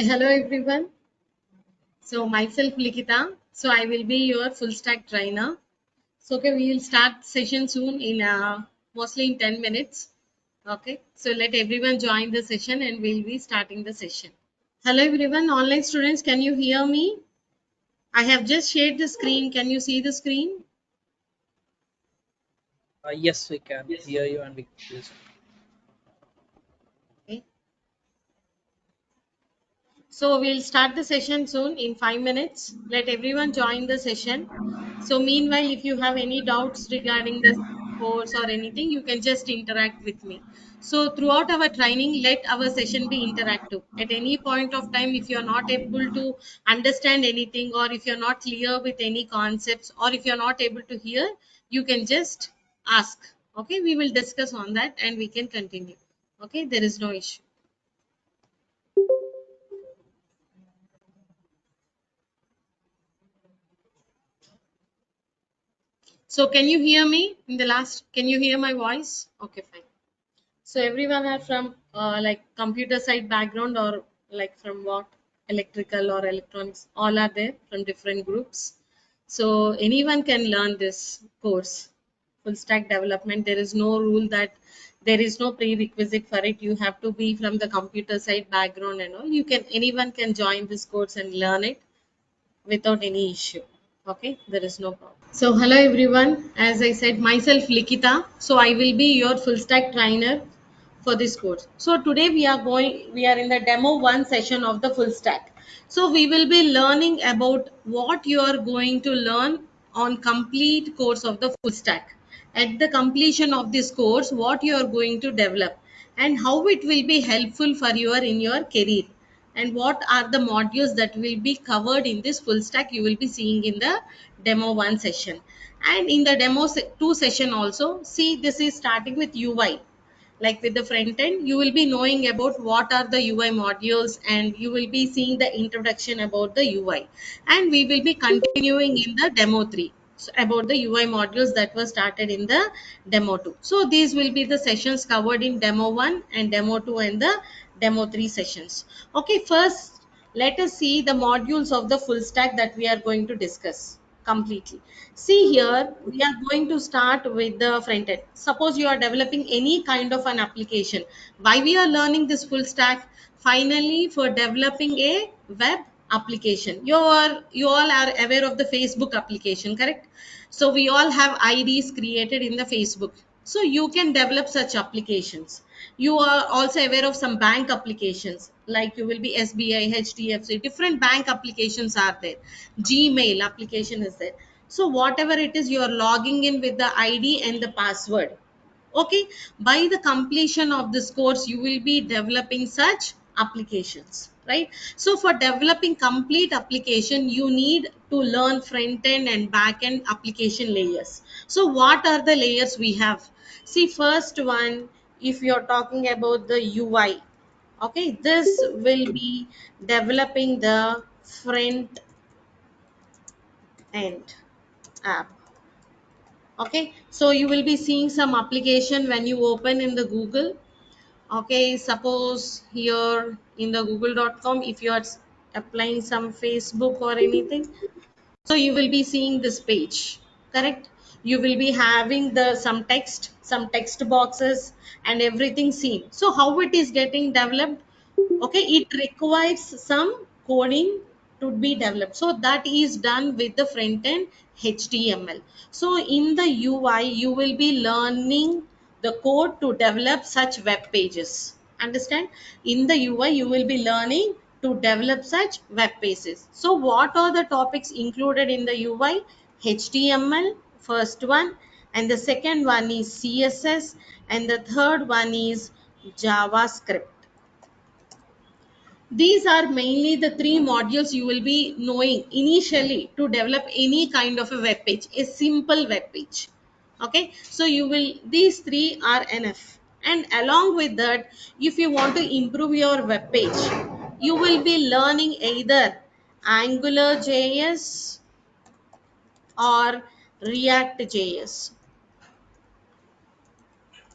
Okay, hello everyone. So myself Likita. So I will be your full stack trainer. So okay, we will start session soon in mostly in 10 minutes. Okay, so let everyone join the session and we'll be starting the session. Hello everyone, online students, can you hear me? I have just shared the screen. Can you see the screen? Yes, we can hear you and we can listen. Okay. So we'll start the session soon in 5 minutes. Let everyone join the session. So meanwhile, if you have any doubts regarding the course or anything, you can just interact with me. So throughout our training, let our session be interactive. At any point of time, if you're not able to understand anything or if you're not clear with any concepts or if you're not able to hear, you can just ask. Okay, we will discuss on that and we can continue. Okay, there is no issue. So can you hear me in the last? Can you hear my voice? Okay, fine. So everyone are from like computer side background or like from what? Electrical or electronics? All are there from different groups. So anyone can learn this course. Full stack development. There is no rule that there is no prerequisite for it. You have to be from the computer side background and all. You can anyone can join this course and learn it without any issue. Okay, there is no problem. So hello everyone. As I said, myself Likita. So I will be your full stack trainer for this course. So today we are in the demo one session of the full stack. So we will be learning about what you are going to learn on complete course of the full stack. At the completion of this course, what you are going to develop and how it will be helpful for you in your career and what are the modules that will be covered in this full stack you will be seeing in the demo 1 session. And in the demo 2 session also, see, this is starting with UI. Like with the front end, you will be knowing about what are the UI modules and you will be seeing the introduction about the UI. And we will be continuing in the demo 3, so about the UI modules that were started in the demo 2. So these will be the sessions covered in demo 1 and demo 2 and the demo 3 sessions. Okay, first let us see the modules of the full stack that we are going to discuss completely. See here, we are going to start with the front end. Suppose you are developing any kind of an application. Why we are learning this full stack? Finally, for developing a web application. You all are aware of the Facebook application, correct? So we all have IDs created in the Facebook. So you can develop such applications. You are also aware of some bank applications, like you will be SBI, HDFC, different bank applications are there. Gmail application is there. So whatever it is, you are logging in with the ID and the password. Okay, by the completion of this course, you will be developing such applications, right? So for developing complete application, you need to learn front end and back end application layers. So what are the layers we have? See, first one, if you're talking about the UI, okay, this will be developing the front end app. Okay, so you will be seeing some application when you open in the Google. Okay, suppose here in the google.com, if you are applying some Facebook or anything, so you will be seeing this page, correct? You will be having the some text boxes and everything seen. So how it is getting developed? Okay, it requires some coding to be developed, so that is done with the front end HTML. So in the UI you will be learning the code to develop such web pages. Understand? In the UI you will be learning to develop such web pages. So what are the topics included in the UI? HTML, first one, and the second one is CSS, and the third one is JavaScript. These are mainly the three modules you will be knowing initially to develop any kind of a web page, a simple web page. Okay, so you will, these three are enough. And along with that, if you want to improve your web page, you will be learning either Angular JS or React JS.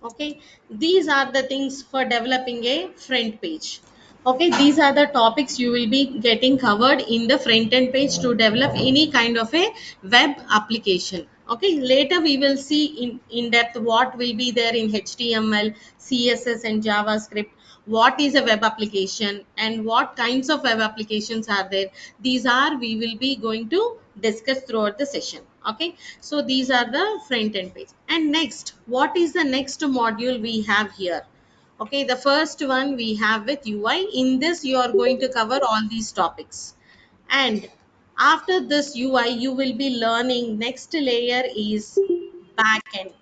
Okay, these are the things for developing a front page. Okay, these are the topics you will be getting covered in the front end page to develop any kind of a web application. Okay, later we will see in depth what will be there in HTML, CSS, and JavaScript. What is a web application and what kinds of web applications are there? These are we will be going to discuss throughout the session. Okay, so these are the front end page. And next, what is the next module we have here? Okay, the first one we have with UI. In this, you are going to cover all these topics. And after this UI, you will be learning next layer is backend.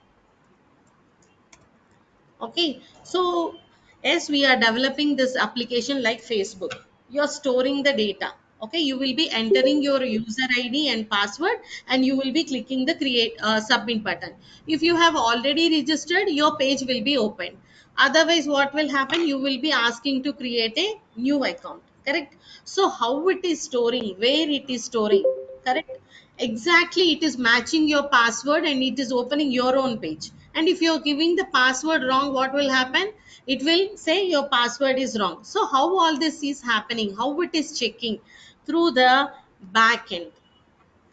Okay, so as we are developing this application like Facebook, you're storing the data. Okay, you will be entering your user ID and password, and you will be clicking the create submit button. If you have already registered, your page will be opened. Otherwise, what will happen? You will be asking to create a new account. Correct. So how it is storing, where it is storing, correct? Exactly, it is matching your password and it is opening your own page. And if you're giving the password wrong, what will happen? It will say your password is wrong. So how all this is happening, how it is checking? Through the back end.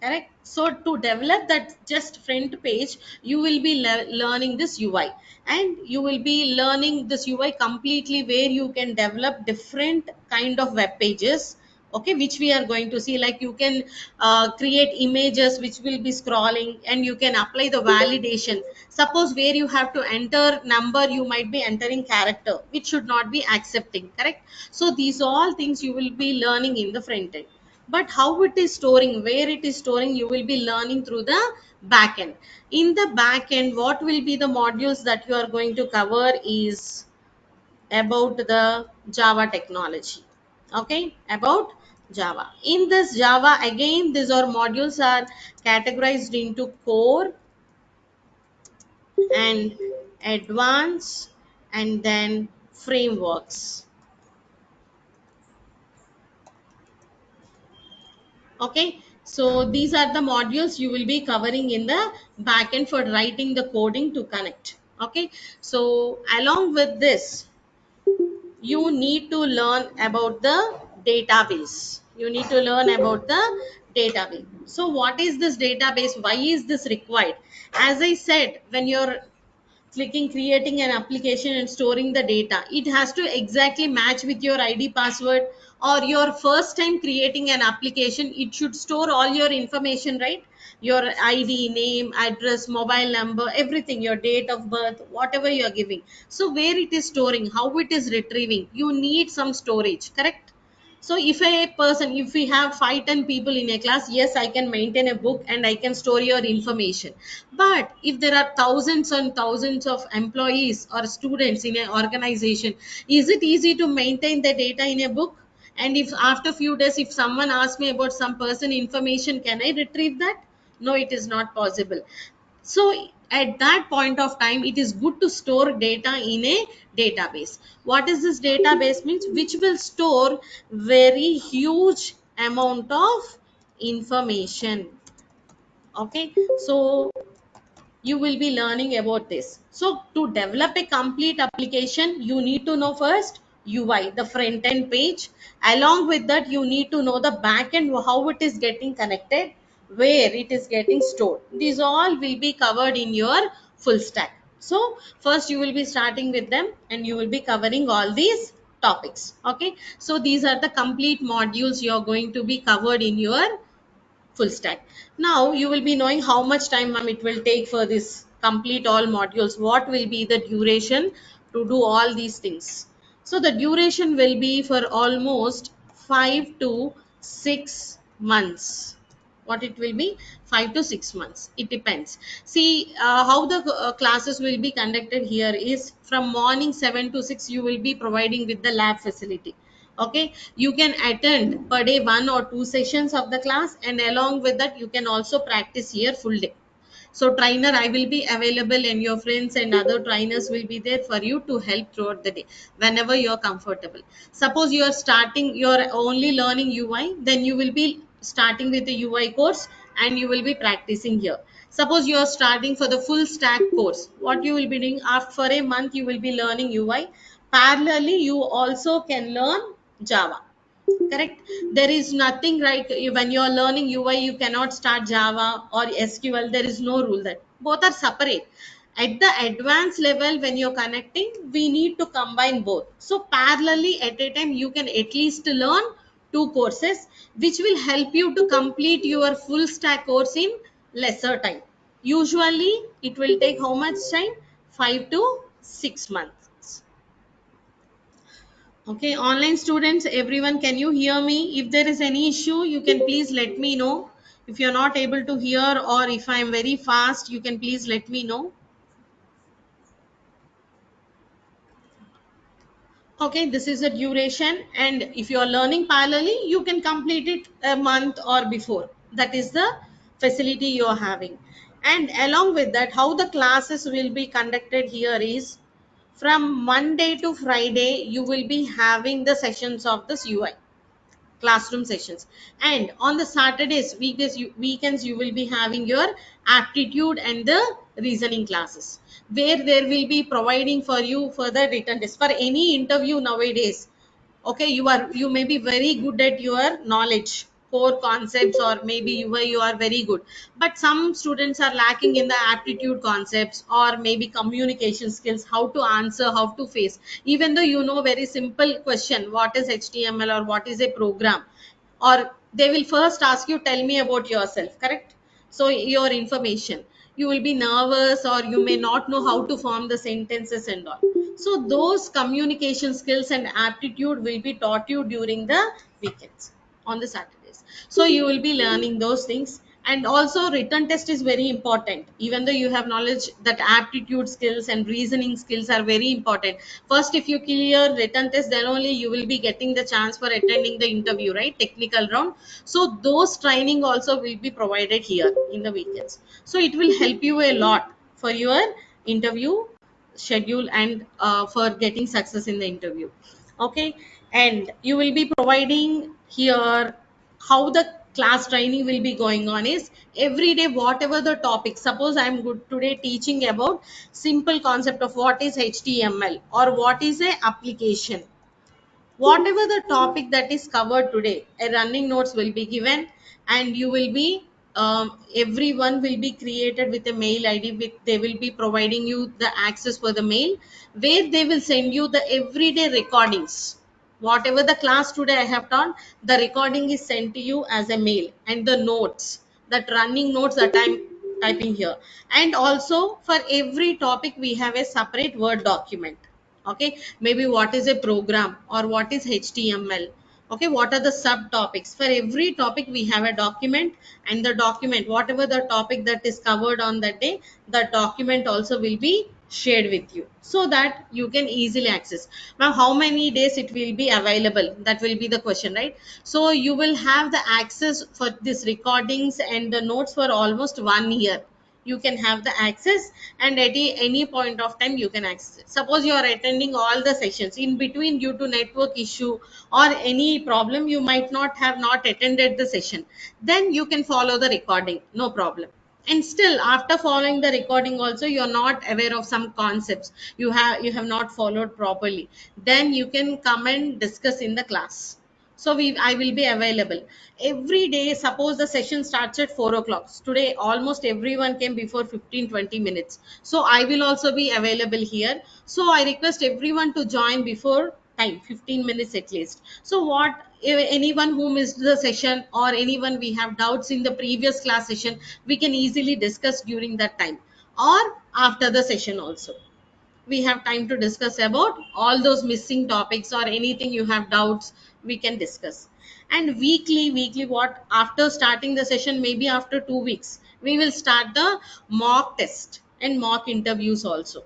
Correct. So to develop that just front page, you will be learning this UI, and you will be learning this UI completely, where you can develop different kind of web pages. Okay, which we are going to see, like you can create images which will be scrolling, and you can apply the validation. Suppose where you have to enter number, you might be entering character which should not be accepting. Correct. So these all things you will be learning in the front end. But how it is storing, where it is storing, you will be learning through the back end. In the back end, what will be the modules that you are going to cover is about the Java technology. Okay, about Java. In this Java, again, these are modules are categorized into core and advanced and then frameworks. Okay, so these are the modules you will be covering in the backend for writing the coding to connect. Okay, so along with this, you need to learn about the database. You need to learn about the database. So what is this database? Why is this required? As I said, when you're clicking creating an application and storing the data, it has to exactly match with your ID password. Or your first time creating an application, it should store all your information, right? Your ID, name, address, mobile number, everything, your date of birth, whatever you are giving. So where it is storing, how it is retrieving, you need some storage. Correct. So if a person, if we have 5-10 people in a class, yes, I can maintain a book and I can store your information. But if there are thousands and thousands of employees or students in an organization, is it easy to maintain the data in a book? And if after few days, if someone asks me about some person information, can I retrieve that? No, it is not possible. So at that point of time, it is good to store data in a database. What is this database means? Which will store very huge amount of information. Okay, so you will be learning about this. So to develop a complete application, you need to know first UI, the front end page. Along with that, you need to know the back end, how it is getting connected, where it is getting stored. These all will be covered in your full stack. So first you will be starting with them, and you will be covering all these topics. Okay, so these are the complete modules you are going to be covered in your full stack. Now you will be knowing how much time, ma'am, it will take for this complete all modules. What will be the duration to do all these things? So the duration will be for almost 5 to 6 months. What it will be? 5 to 6 months, it depends. See, how the classes will be conducted here is from morning 7 to 6 you will be providing with the lab facility. Okay, you can attend per day 1 or 2 sessions of the class, and along with that you can also practice here full day. So trainer, I will be available, and your friends and other trainers will be there for you to help throughout the day whenever you're comfortable. Suppose you are starting, you're only learning UI, then you will be starting with the UI course and you will be practicing here. Suppose you are starting for the full stack course, what you will be doing, after for a month you will be learning UI. Parallelly, you also can learn Java. Correct. There is nothing like when you are learning UI, you cannot start Java or SQL. There is no rule that both are separate. At the advanced level, when you're connecting, we need to combine both. So parallelly at a time, you can at least learn two courses, which will help you to complete your full stack course in lesser time. Usually, it will take how much time? 5 to 6 months. Okay, online students, everyone, can you hear me? If there is any issue, you can please let me know. If you're not able to hear or if I'm very fast, you can please let me know. Okay, this is the duration, and if you are learning parallelly, you can complete it a month or before. That is the facility you are having. And along with that, how the classes will be conducted here is from Monday to Friday, you will be having the sessions of this UI. Classroom sessions, and on the Saturdays, weekends, you will be having your aptitude and the reasoning classes, where there will be providing for you for the written test for any interview nowadays. Okay, you may be very good at your knowledge, core concepts, or maybe you are very good, but some students are lacking in the aptitude concepts or maybe communication skills, how to answer, how to face, even though you know very simple question, what is HTML or what is a program, or they will first ask you, tell me about yourself, correct? So your information, you will be nervous or you may not know how to form the sentences and all. So those communication skills and aptitude will be taught you during the weekends, on the Saturdays. So you will be learning those things. And also written test is very important, even though you have knowledge, that aptitude skills and reasoning skills are very important. First, if you clear written test, then only you will be getting the chance for attending the interview, right? Technical round. So those training also will be provided here in the weekends. So it will help you a lot for your interview schedule and for getting success in the interview. Okay, and you will be providing here how the class training will be going on is every day, whatever the topic. Suppose I'm good today teaching about simple concept of what is HTML or what is a application, whatever the topic that is covered today, a running notes will be given, and you will be everyone will be created with a mail ID, with they will be providing you the access for the mail, where they will send you the everyday recordings. Whatever the class today I have done, the recording is sent to you as a mail, and the notes, that running notes that I'm typing here. And also for every topic we have a separate Word document. Okay, maybe what is a program or what is HTML. Okay, what are the subtopics? For every topic we have a document, and the document, whatever the topic that is covered on that day, the document also will be shared with you, so that you can easily access. Now how many days it will be available, that will be the question, right? So you will have the access for this recordings and the notes for almost 1 year. You can have the access, and at any point of time you can access it. Suppose you are attending all the sessions, in between due to network issue or any problem, you might not have not attended the session, then you can follow the recording, no problem. And still after following the recording also, you are not aware of some concepts, you have not followed properly, then you can come and discuss in the class. So I will be available every day. Suppose the session starts at 4 o'clock, today almost everyone came before 15-20 minutes, so I will also be available here. So I request everyone to join before time, 15 minutes at least. So what, anyone who missed the session or anyone we have doubts in the previous class session, we can easily discuss during that time, or after the session also we have time to discuss about all those missing topics, or anything you have doubts, we can discuss. And weekly what, after starting the session, maybe after 2 weeks, we will start the mock test and mock interviews also.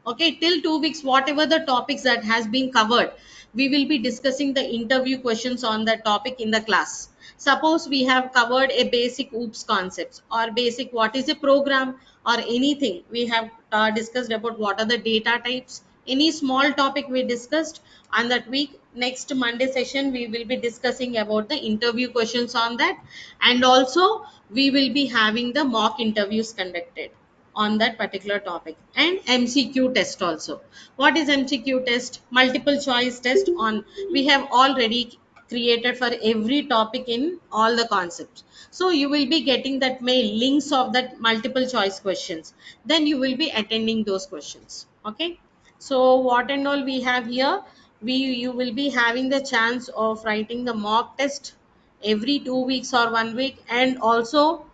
Okay, till 2 weeks, whatever the topics that has been covered, we will be discussing the interview questions on that topic in the class. Suppose we have covered a basic oops concepts, or basic what is a program, or anything we have discussed about what are the data types, any small topic we discussed on that week. Next Monday session we will be discussing about the interview questions on that, and also we will be having the mock interviews conducted. on that particular topic. And MCQ test also. What is MCQ test? Multiple choice test on, we have already created for every topic in all the concepts. So you will be getting that mail links of that multiple choice questions, then you will be attending those questions. Okay, so what and all we have here, we you will be having the chance of writing the mock test every 2 weeks or 1 week, and also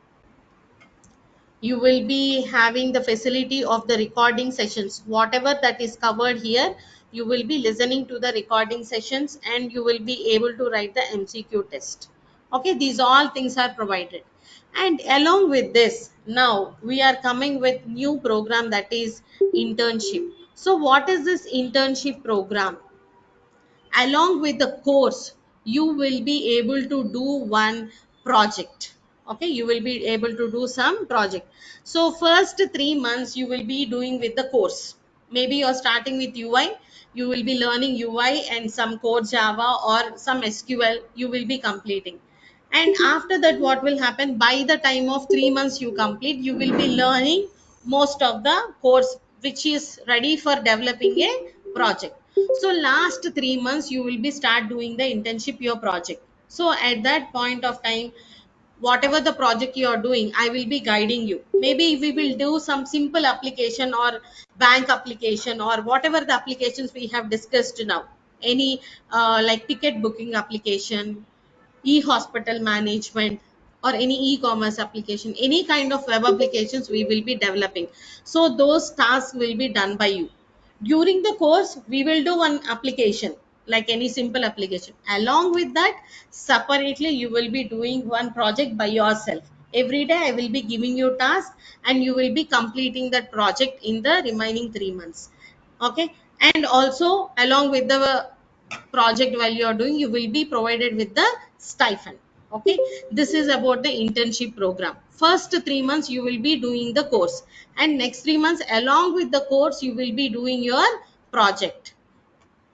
you will be having the facility of the recording sessions. Whatever that is covered here, you will be listening to the recording sessions and you will be able to write the MCQ test. Okay, these all things are provided. And along with this, now we are coming with new program, that is internship. So what is this internship program? Along with the course, you will be able to do one project. Okay, you will be able to do some project. So first 3 months you will be doing with the course. Maybe you're starting with UI, you will be learning UI and some core Java or some SQL you will be completing. And after that, what will happen, by the time of 3 months you complete, you will be learning most of the course which is ready for developing a project. So last 3 months you will be start doing the internship, your project. So at that point of time, whatever the project you are doing, I will be guiding you. Maybe we will do some simple application or bank application or whatever the applications we have discussed now. Any like ticket booking application, e-hospital management, or any e-commerce application, any kind of web applications we will be developing. So those tasks will be done by you. During the course we will do one application, like any simple application. Along with that, separately you will be doing one project by yourself. Every day I will be giving you task and you will be completing that project in the remaining 3 months. Okay, and also along with the project while you are doing, you will be provided with the stipend. Okay, this is about the internship program. First 3 months you will be doing the course, and next 3 months along with the course you will be doing your project.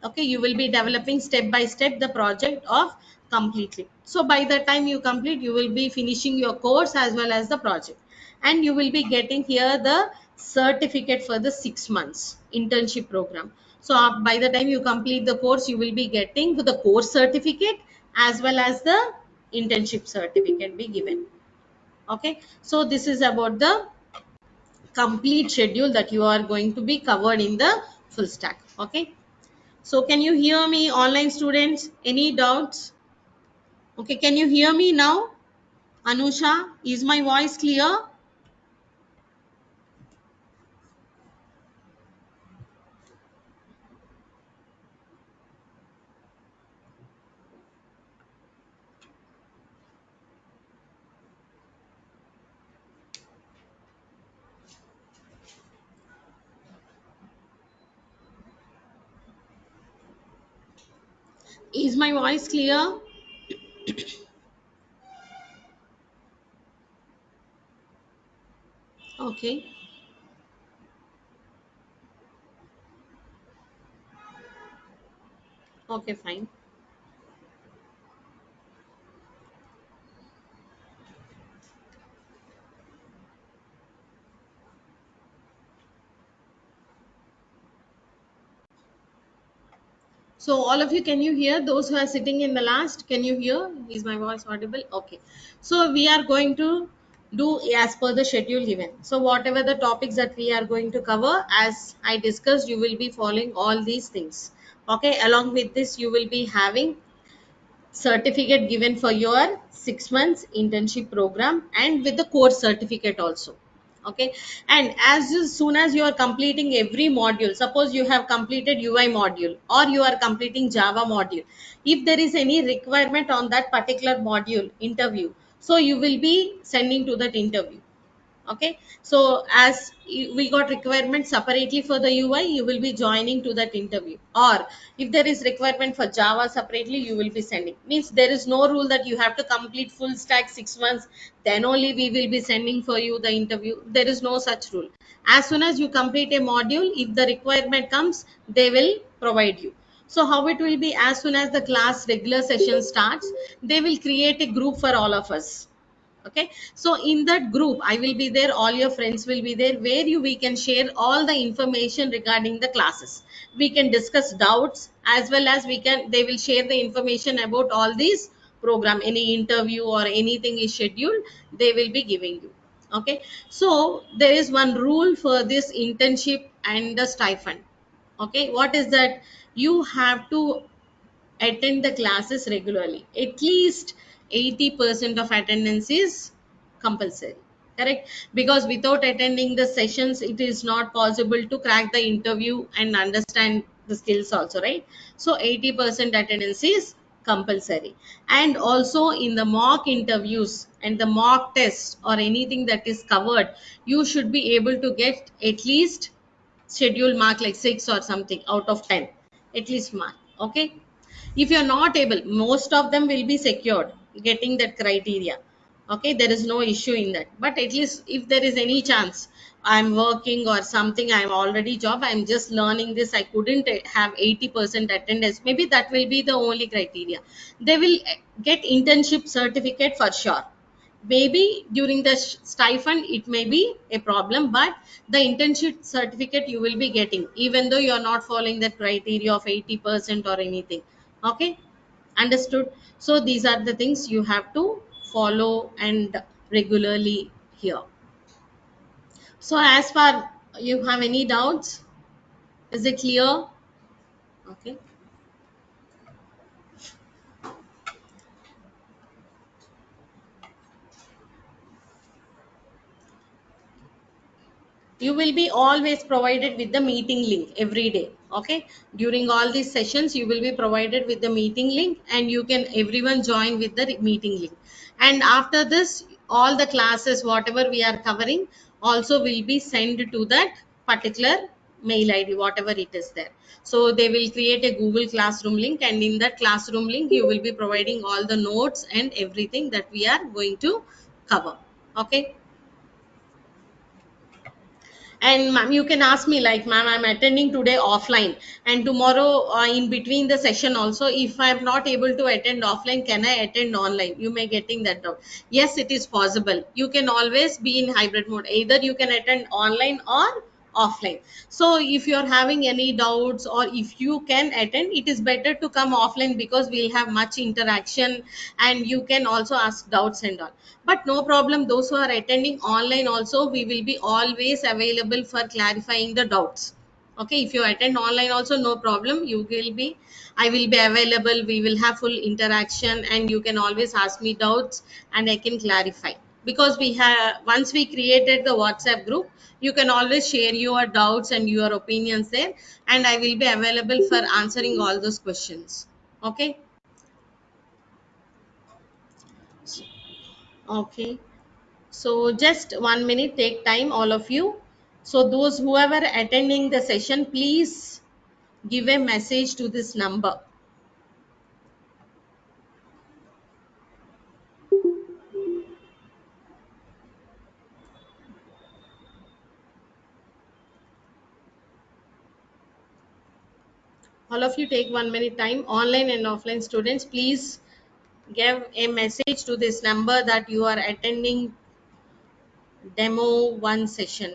Okay, you will be developing step by step the project of completely. So by the time you complete, you will be finishing your course as well as the project, and you will be getting here the certificate for the 6 months internship program. So by the time you complete the course, you will be getting the course certificate as well as the internship certificate be given. Okay, so this is about the complete schedule that you are going to be covered in the full stack. Okay, so can you hear me, online students? Any doubts? Okay, can you hear me now? Anusha, is my voice clear? Is my voice clear? Okay. Okay, fine. So all of you, can you hear? Those who are sitting in the last, can you hear? Is my voice audible? Okay. So we are going to do as per the schedule given. So whatever the topics that we are going to cover, as I discussed, you will be following all these things. Okay. Along with this, you will be having certificate given for your 6 months internship program and with the course certificate also. Okay, and soon as you are completing every module, suppose you have completed UI module or you are completing Java module, if there is any requirement on that particular module interview, so you will be sending to that interview. Okay, so as we got requirement separately for the UI, you will be joining to that interview. Or if there is requirement for Java separately, you will be sending. Means there is no rule that you have to complete full stack 6 months, then only we will be sending for you the interview. There is no such rule. As soon as you complete a module, if the requirement comes, they will provide you. So how it will be, as soon as the class regular session starts, they will create a group for all of us. Okay, so in that group I will be there, all your friends will be there, where we can share all the information regarding the classes. We can discuss doubts, as well as we can, they will share the information about all these program, any interview or anything is scheduled, they will be giving you. Okay, so there is one rule for this internship and the stipend. Okay, what is that? You have to attend the classes regularly. At least 80% of attendance is compulsory. Correct? Because without attending the sessions, it is not possible to crack the interview and understand the skills also, right? So 80% attendance is compulsory. And also in the mock interviews and the mock test or anything that is covered, you should be able to get at least schedule mark like 6 or something out of 10, at least mark. Okay, if you're not able, most of them will be secured getting that criteria. Okay, there is no issue in that, but at least if there is any chance, I'm working or something, I'm already job, I'm just learning this, I couldn't have 80% attendance, maybe that will be the only criteria. They will get internship certificate for sure. Maybe during the stipend it may be a problem, but the internship certificate you will be getting even though you are not following that criteria of 80% or anything. Okay, understood? So these are the things you have to follow and regularly here. So as far, you have any doubts? Is it clear? Okay, you will be always provided with the meeting link every day. Okay, during all these sessions you will be provided with the meeting link, and you can everyone join with the meeting link. And after this, all the classes whatever we are covering also will be sent to that particular mail id, whatever it is there. So they will create a Google Classroom link, and in that classroom link you will be providing all the notes and everything that we are going to cover. Okay, and ma'am, you can ask me like, ma'am, I'm attending today offline, and tomorrow in between the session also, if I'm not able to attend offline, can I attend online? You may getting that doubt. Yes, it is possible. You can always be in hybrid mode. Either you can attend online or offline. So if you're having any doubts, or if you can attend, it is better to come offline, because we'll have much interaction and you can also ask doubts and all. But no problem, those who are attending online also, we will be always available for clarifying the doubts. Okay, if you attend online also, no problem, you will be, I will be available, we will have full interaction, and you can always ask me doubts and I can clarify. Because we have, once we created the WhatsApp group, you can always share your doubts and your opinions there, and I will be available for answering all those questions. Okay. Okay, so just 1 minute, take time, all of you. So those whoever attending the session, please give a message to this number. All of you take 1 minute time. Online and offline students, please give a message to this number that you are attending demo one session.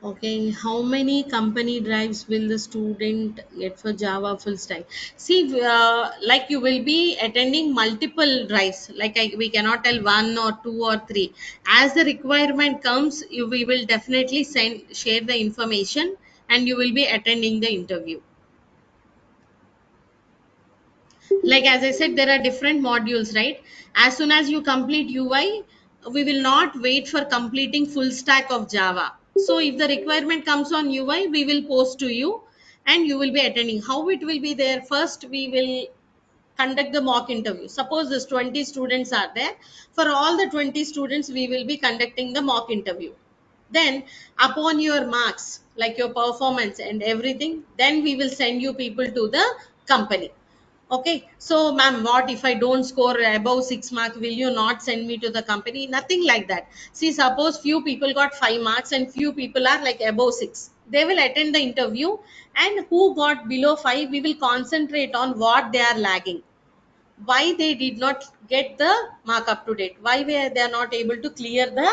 Okay, how many company drives will the student get for Java full stack? See, like you will be attending multiple drives. Like we cannot tell one or two or three. As the requirement comes, we will definitely share the information, and you will be attending the interview. Like as I said, there are different modules, right? As soon as you complete UI, we will not wait for completing full stack of Java. So if the requirement comes on UI, we will post to you, and you will be attending. How it will be there? First we will conduct the mock interview. Suppose this 20 students are there. For all the 20 students, we will be conducting the mock interview. Then upon your marks, like your performance and everything, then we will send you people to the company. Okay, so ma'am, what if I don't score above 6 marks? Will you not send me to the company? Nothing like that. See, suppose few people got 5 marks and few people are like above 6. They will attend the interview, and who got below 5, we will concentrate on what they are lagging. why they did not get the mark up to date, why they are not able to clear the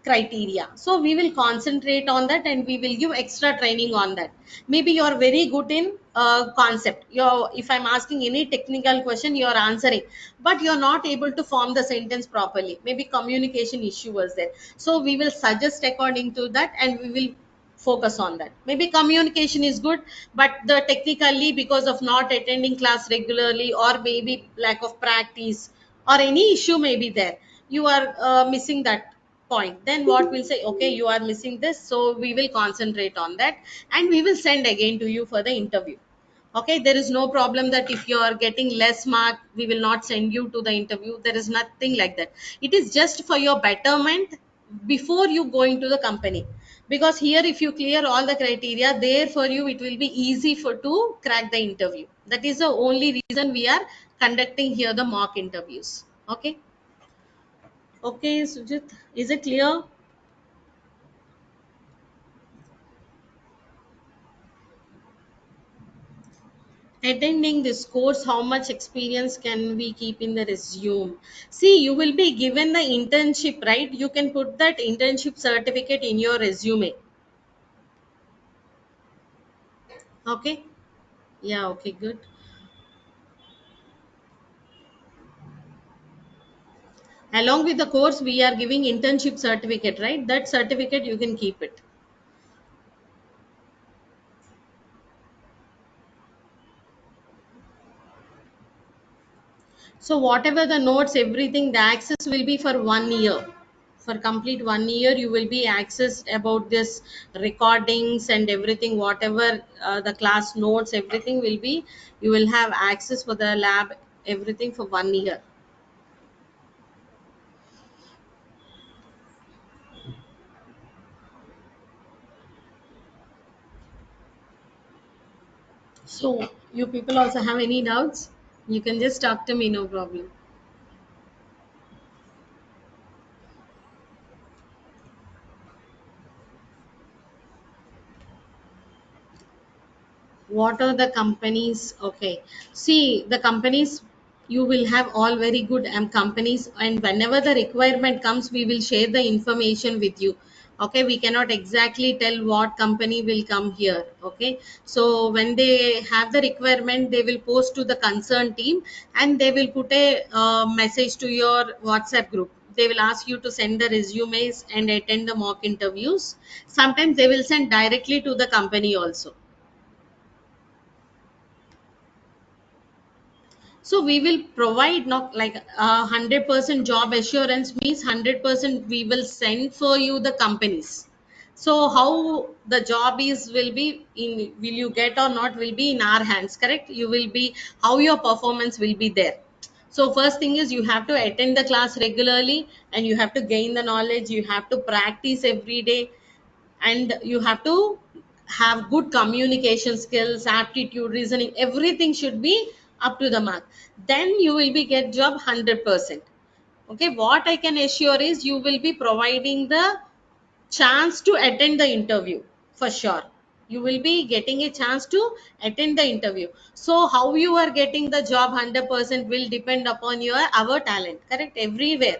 criteria. So we will concentrate on that and we will give extra training on that. Maybe you are very good in concept, you're, if I'm asking any technical question you are answering, but you're not able to form the sentence properly, maybe communication issue was there. So we will suggest according to that and we will focus on that. Maybe communication is good, but the technically because of not attending class regularly or maybe lack of practice or any issue may be there, you are missing that point, then what we'll say, okay, you are missing this, so we will concentrate on that and we will send again to you for the interview. Okay, there is no problem that if you are getting less mark we will not send you to the interview, there is nothing like that. It is just for your betterment before you go into the company, because here if you clear all the criteria there for you, it will be easy for to crack the interview. That is the only reason we are conducting here the mock interviews. Okay. Okay, Sujit, is it clear? Attending this course, how much experience can we keep in the resume? See, you will be given the internship, right? You can put that internship certificate in your resume. Okay. Yeah, okay, good. Along with the course, we are giving internship certificate, right? That certificate you can keep it. So whatever the notes, everything, the access will be for 1 year. For complete 1 year, you will be accessed about this recordings and everything, whatever the class notes, everything will be, you will have access for the lab, everything for 1 year. So you people also have any doubts? You can just talk to me, no problem. What are the companies? Okay, see the companies, you will have all very good companies, and whenever the requirement comes we will share the information with you. Okay, we cannot exactly tell what company will come here. Okay, so when they have the requirement they will post to the concerned team and they will put a message to your WhatsApp group. They will ask you to send the resumes and attend the mock interviews. Sometimes they will send directly to the company also. So we will provide not like 100% job assurance means 100% we will send for you the companies. So how the job is will be in, will you get or not will be in our hands, correct? You will be how your performance will be there. So first thing is you have to attend the class regularly and you have to gain the knowledge, you have to practice every day, and you have to have good communication skills, aptitude, reasoning, everything should be up to the mark. Then you will be get job 100%. Okay, what I can assure is you will be providing the chance to attend the interview for sure. You will be getting a chance to attend the interview. So how you are getting the job 100% will depend upon your our talent, correct, everywhere.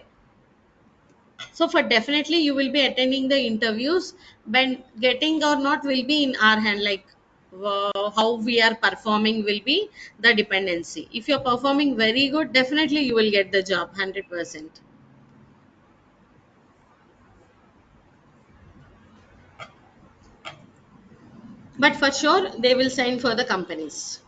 So for definitely you will be attending the interviews, when getting or not will be in our hand, like how we are performing will be the dependency. If you're performing very good, definitely you will get the job 100%. But for sure they will sign for the companies.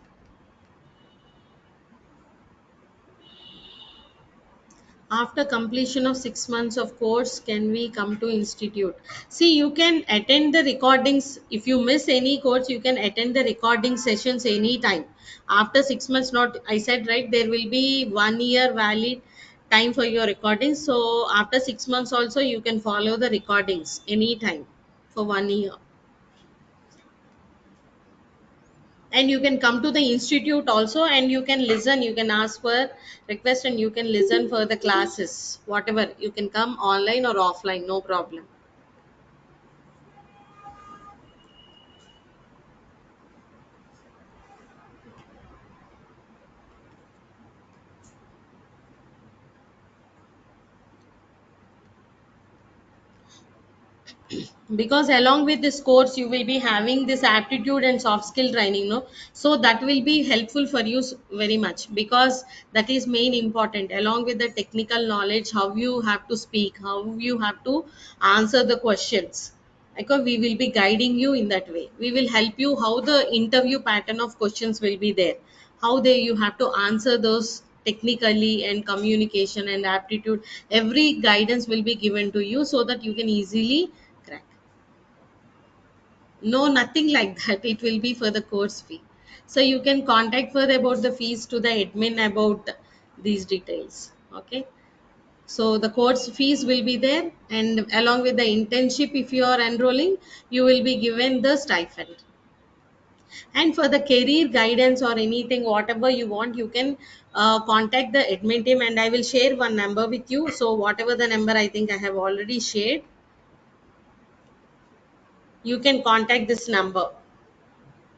After completion of 6 months of course, can we come to institute? See, you can attend the recordings. If you miss any course, you can attend the recording sessions anytime. After 6 months, not I said right, there will be 1 year valid time for your recordings. So after 6 months also, you can follow the recordings anytime for 1 year. And you can come to the institute also and you can listen, you can ask for request and you can listen for the classes, whatever, you can come online or offline, no problem. because along with this course you will be having this aptitude and soft skill training, no? So that will be helpful for you very much, because that is main important, along with the technical knowledge, how you have to speak, how you have to answer the questions. Because we will be guiding you in that way, we will help you how the interview pattern of questions will be there, how they you have to answer those technically, and communication and aptitude, every guidance will be given to you so that you can easily crack. No, nothing like that. It will be for the course fee. So you can contact further about the fees to the admin about these details. Okay. So the course fees will be there, and along with the internship, if you are enrolling, you will be given the stipend. And for the career guidance or anything, whatever you want, you can contact the admin team, and I will share one number with you. So whatever the number I think I have already shared, you can contact this number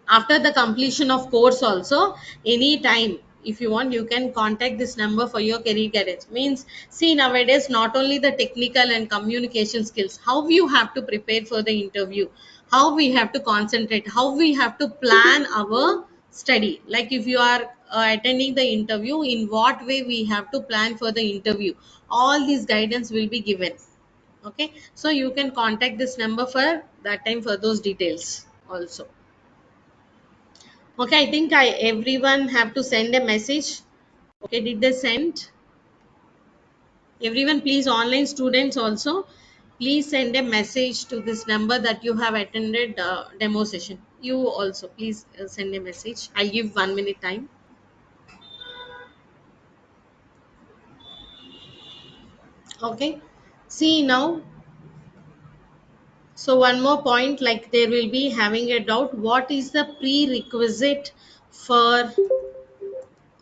after the completion of course also. Anytime if you want, you can contact this number for your career guidance. Means, see, nowadays not only the technical and communication skills, how you have to prepare for the interview, how we have to concentrate, how we have to plan our study, like if you are attending the interview, in what way we have to plan for the interview, all these guidance will be given. Okay, so you can contact this number for that time for those details also. Okay, I think everyone have to send a message. Okay, did they send? Everyone, please, online students also, please send a message to this number that you have attended demo session. You also please send a message. I'll give 1 minute time. Okay. See now. So one more point, like there will be having a doubt. What is the prerequisite for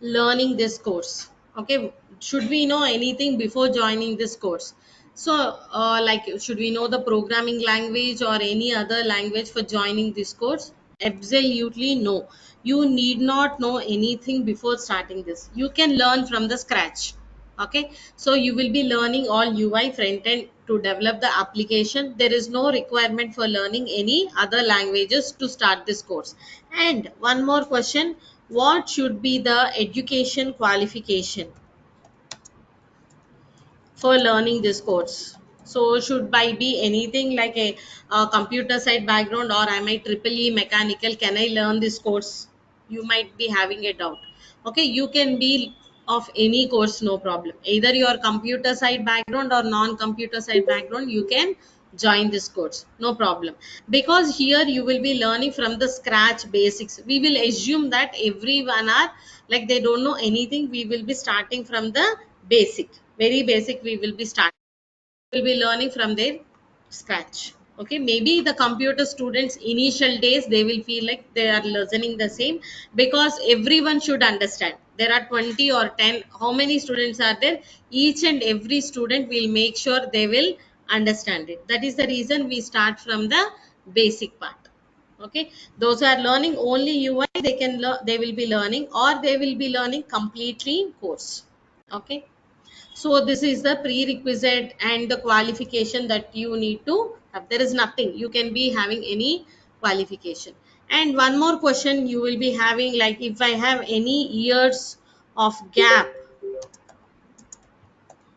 learning this course? Okay, should we know anything before joining this course? So like, should we know the programming language or any other language for joining this course? Absolutely no. You need not know anything before starting this. You can learn from the scratch. Okay, so you will be learning all UI front end to develop the application. There is no requirement for learning any other languages to start this course. And one more question, what should be the education qualification for learning this course? So should I be anything like a computer side background, or am I triple E mechanical? Can I learn this course? You might be having a doubt. Okay, you can be of any course, no problem. Either your computer side background or non-computer side background, you can join this course, no problem. Because here you will be learning from the scratch basics. We will assume that everyone are like they don't know anything. We will be starting from the basic, very basic. We will be starting, will be learning from their scratch. Okay, maybe the computer students initial days they will feel like they are listening the same, because everyone should understand. There are 20 or 10, how many students are there? Each and every student will make sure they will understand it. That is the reason we start from the basic part. Okay, those who are learning only UI, they can learn, they will be learning, or they will be learning completely course. Okay, so this is the prerequisite and the qualification that you need to have. There is nothing, you can be having any qualification. And one more question you will be having, like if I have any years of gap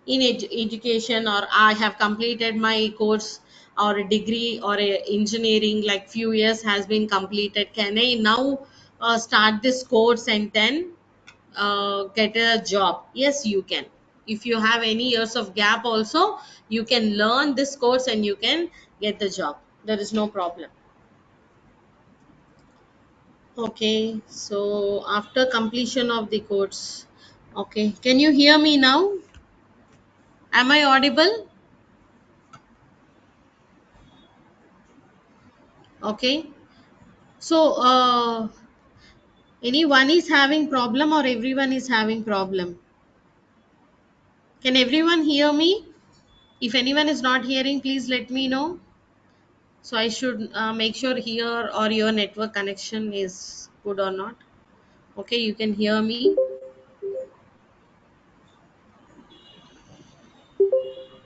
in education, or I have completed my course or a degree or a engineering, like few years has been completed, can I now start this course and then get a job? Yes, you can. If you have any years of gap also, you can learn this course and you can get the job. There is no problem. Okay, so after completion of the course, okay, can you hear me now? Am I audible? Okay, so anyone is having problem or everyone is having problem? Can everyone hear me? If anyone is not hearing, please let me know. So I should make sure here or your network connection is good or not. Okay, you can hear me.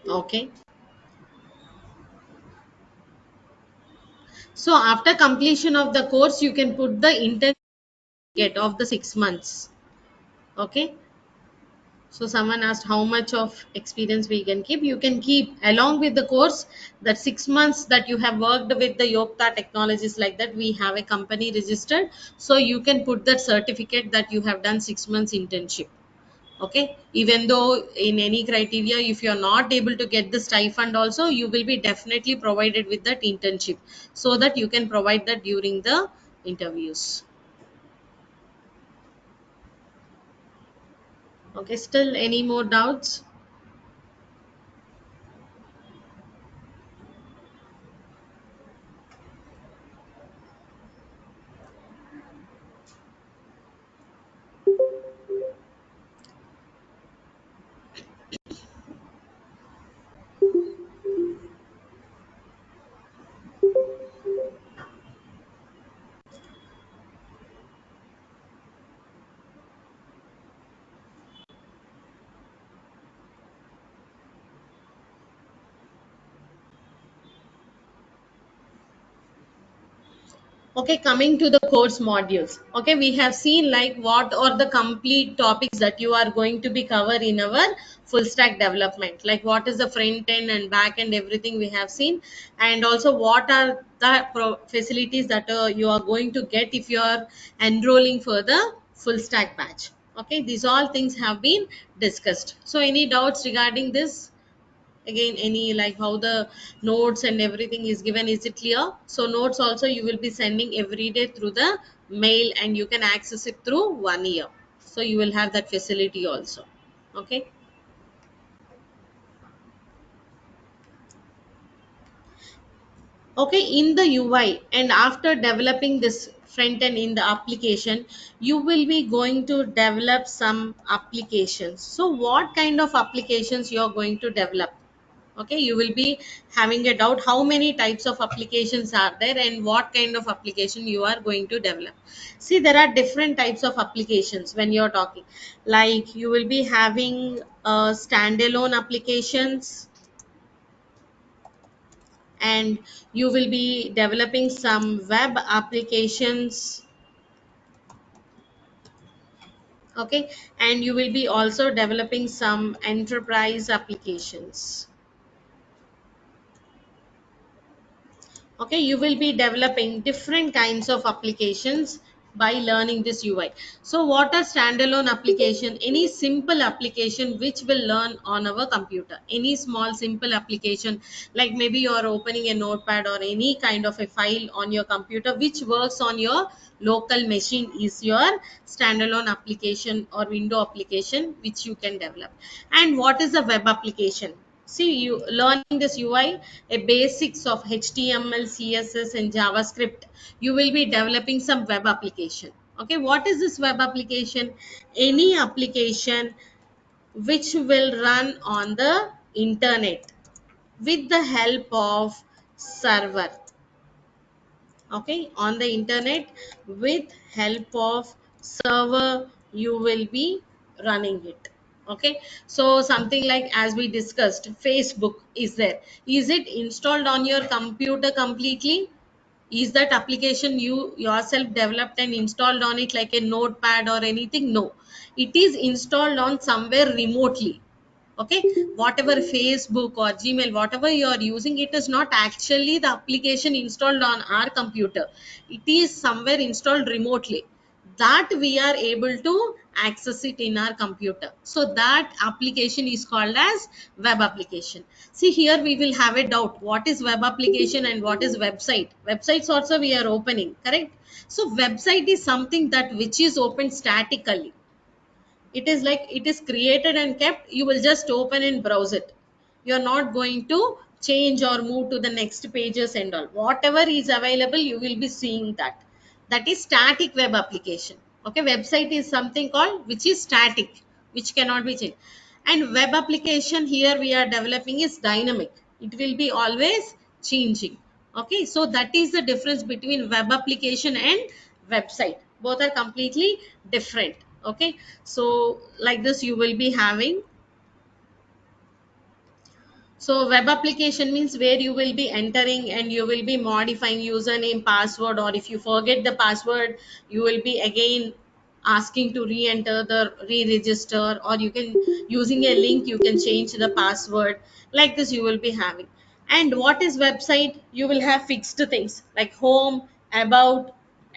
Okay. So after completion of the course, you can put the internship of the 6 months. Okay. So someone asked how much of experience we can keep. You can keep along with the course that 6 months that you have worked with the Yokta technologies, like that. We have a company registered, so you can put that certificate that you have done 6 months internship. Okay, even though in any criteria, if you are not able to get the stipend also, you will be definitely provided with that internship, so that you can provide that during the interviews. Okay, still any more doubts? Okay, coming to the course modules. Okay, we have seen like what are the complete topics that you are going to be cover in our full stack development. Like what is the front end and back end, everything we have seen, and also what are the facilities that you are going to get if you are enrolling for the full stack batch. Okay, these all things have been discussed. So any doubts regarding this? Again, any like how the notes and everything is given, is it clear? So notes also you will be sending every day through the mail, and you can access it through 1 year, so you will have that facility also. Okay. Okay, in the UI, and after developing this front end in the application, you will be going to develop some applications. So what kind of applications you are going to develop? Okay, you will be having a doubt how many types of applications are there and what kind of application you are going to develop. See, there are different types of applications when you're talking. Like you will be having standalone applications, and you will be developing some web applications. Okay, and you will be also developing some enterprise applications. Okay, you will be developing different kinds of applications by learning this UI. So what are standalone application? Any simple application which will learn on our computer, any small simple application, like maybe you are opening a notepad or any kind of a file on your computer which works on your local machine, is your standalone application or window application which you can develop. And what is a web application? See, you learning this UI, a basics of HTML, CSS and JavaScript, you will be developing some web application. Okay, what is this web application? Any application which will run on the internet with the help of server. Okay, on the internet with help of server, you will be running it. Okay, so something like, as we discussed, Facebook is there. Is it installed on your computer completely? Is that application you yourself developed and installed on it like a notepad or anything? No, it is installed on somewhere remotely. Okay, whatever Facebook or Gmail, whatever you are using, it is not actually the application installed on our computer. It is somewhere installed remotely, that we are able to access it in our computer. So that application is called as web application. See, here we will have a doubt, what is web application and what is website? Websites also we are opening, correct? So website is something that which is opened statically. It is like it is created and kept, you will just open and browse it. You are not going to change or move to the next pages and all. Whatever is available, you will be seeing that. That is static web application. Okay, website is something called which is static, which cannot be changed. And web application here we are developing is dynamic, it will be always changing. Okay, so that is the difference between web application and website. Both are completely different. Okay, so like this you will be having. So web application means where you will be entering and you will be modifying username, password, or if you forget the password, you will be again asking to re-enter the re-register, or you can using a link you can change the password. Like this you will be having. And what is website? You will have fixed things like home, about,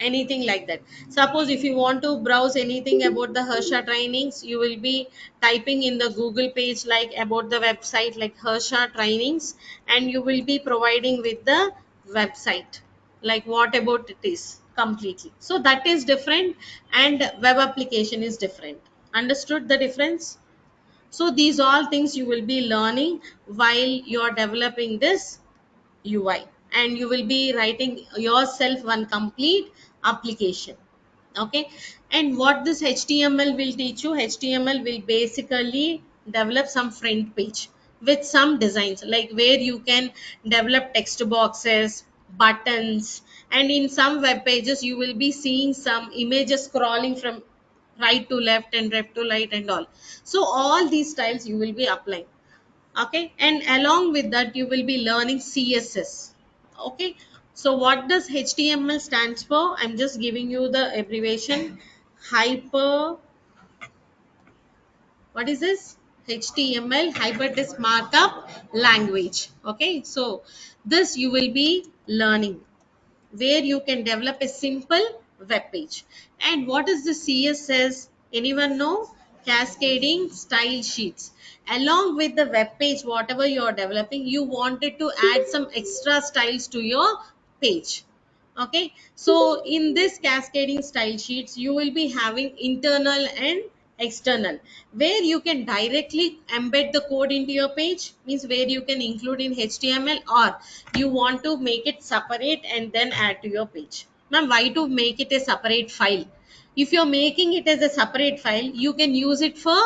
anything like that. Suppose if you want to browse anything about the Harsha trainings, you will be typing in the Google page like about the website like Harsha trainings, and you will be providing with the website like what about it is completely. So that is different, and web application is different. Understood the difference? So these all things you will be learning while you are developing this UI, and you will be writing yourself one complete application. Okay. And what this HTML will teach you? HTML will basically develop some front page with some designs like where you can develop text boxes, buttons, and in some web pages you will be seeing some images scrolling from right to left and left to right and all. So all these styles you will be applying. Okay. And along with that you will be learning CSS. Okay. So what does HTML stands for? I'm just giving you the abbreviation. Hyper, what is this? HTML, hypertext markup language. Okay. So this you will be learning where you can develop a simple web page. And what is the CSS? Anyone know? Cascading style sheets. Along with the web page, whatever you are developing, you wanted to add some extra styles to your page. Okay. So in this cascading style sheets, you will be having internal and external, where you can directly embed the code into your page, means where you can include in HTML, or you want to make it separate and then add to your page. Ma'am, why to make it a separate file? If you're making it as a separate file, you can use it for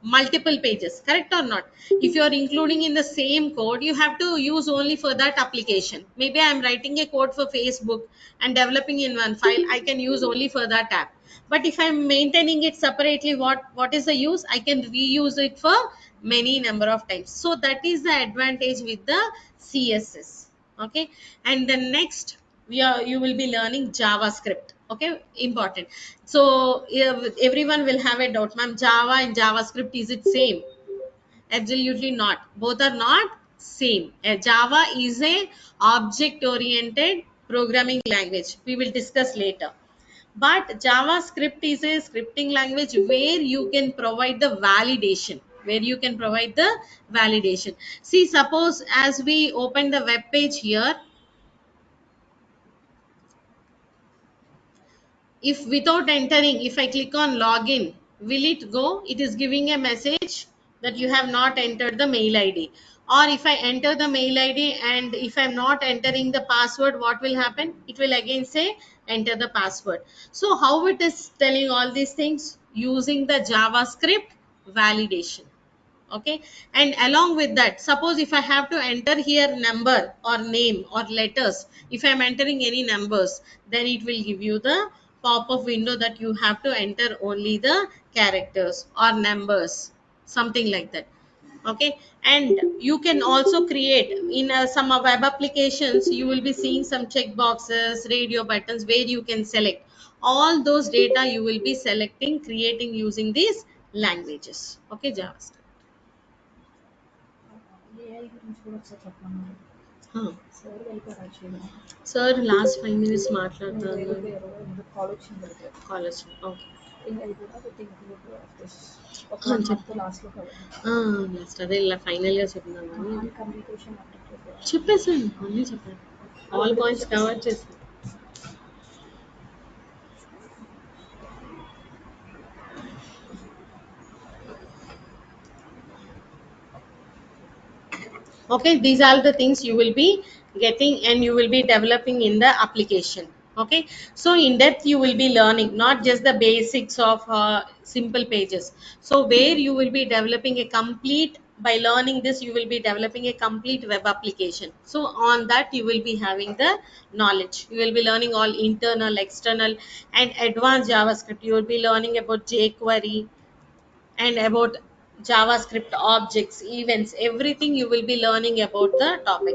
multiple pages, correct or not? If you are including in the same code, you have to use only for that application. Maybe I'm writing a code for Facebook and developing in one file, I can use only for that app. But if I'm maintaining it separately, what is the use? I can reuse it for many number of times. So that is the advantage with the CSS. Okay. And the next, you will be learning JavaScript. Okay, important. So everyone will have a doubt, ma'am, Java and JavaScript, is it same? Absolutely not. Both are not same. Java is a object oriented programming language, we will discuss later. But JavaScript is a scripting language where you can provide the validation, see, suppose as we open the web page here, if without entering, if I click on login, will it go? It is giving a message that you have not entered the mail ID. Or if I enter the mail ID and if I'm not entering the password, what will happen? It will again say enter the password. So how it is telling all these things? Using the JavaScript validation. Okay. And along with that, suppose if I have to enter here number or name or letters, if I'm entering any numbers, then it will give you the pop-up window that you have to enter only the characters or numbers, something like that. Okay. And you can also create in some web applications, you will be seeing some check boxes, radio buttons, where you can select all those data, you will be selecting, creating using these languages. Okay, JavaScript. AI గురించి కూడా ఒకసారి చెప్పమన్నారు. Huh. Sir వెళ్ళిపోయారు యాక్చువల్గా. Sir last 5 minutes మీరు మాట్లాడతాను. వెళ్ళిపోయారు, ఎందుకు కాల్ వచ్చింది వెళ్ళిపోయారు. College okay. ఇంకా ఇది కూడా విత్ ఇంక్లూడ్ ఆఫ్ దిస్ ఒక Ah, 1 చెప్పు. month లాస్ట్లో కవర్ లాస్ట్ అదే ఇలా ఫైనల్గా చెప్తున్నాను కానీ అండ్ కమ్యూనికేషన్ అప్డేట్ చెప్పేసాను, అన్నీ చెప్పాను, ఆల్ పాయింట్స్ కవర్ చేసాను. Okay, these are the things you will be getting and you will be developing in the application. Okay. So in depth you will be learning not just the basics of simple pages. So where you will be developing a complete, by learning this you will be developing a complete web application. So on that you will be having the knowledge, you will be learning all internal, external, and advanced JavaScript. You will be learning about jQuery and about JavaScript, objects, events, everything you will be learning about the topic.